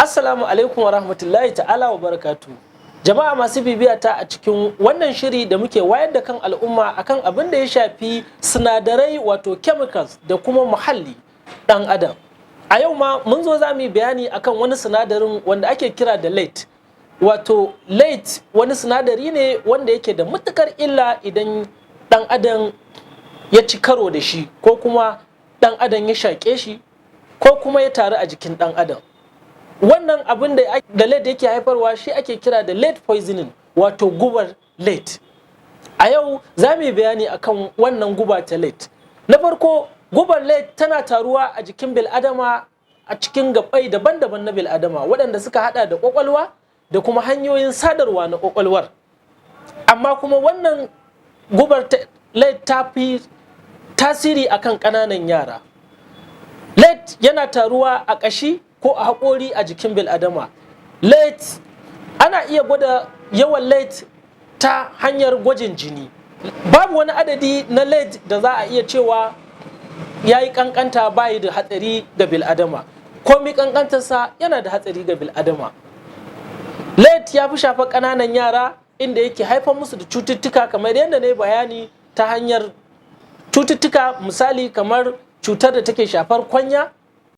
Assalamu alaikum wa rahmatullahi ta'ala wa barakatu. Jama'a masu bibiya ta a cikin wannan shiri da muke wayar da kan al'umma akan abin da ya shafi sinadarai wato chemicals da kuma muhalli dan adam. A yau ma mun zo za mu yi bayani akan wani sinadarin wanda ake kira da lead. Wato lead wani sinadari ne wanda yake da matukar illa idan dan adam ya ci karo da shi ko kuma dan adam ya shaƙe shi ko kuma ya taru a jikin dan adam. Wannan abin da lead yake haifarwa shi ake kira da lead poisoning wato gubar lead. A yau za mu yi bayani akan wannan guba ta lead. Na farko, gubar lead tana taruwa a jikin bil'adama a cikin gabai daban-daban na bil'adama waɗanda suka hada da kwakwalwa da kuma hanyoyin sadarwa na kwakwalwar. Amma kuma wannan gubar lead ta fi tasiri akan ƙananan yara. Lead yana taruwa a ƙashi ko a haƙori a jikin bil'adama. Lead ana iya gwada yawan lead ta hanyar gwajin jini. Babu wani adadi na lead da za a iya cewa ya yi ƙanƙanta bayi da hatsari ga bil'adama. Komi ƙanƙantarsa yana da hatsari ga bil'adama. Lead ya fi shafa ƙananan yara inda yake haifar musu da cututtuka kamar yadda na yi bayani ta hanyar cututtuka, misali kamar cutar da take shafar kwanya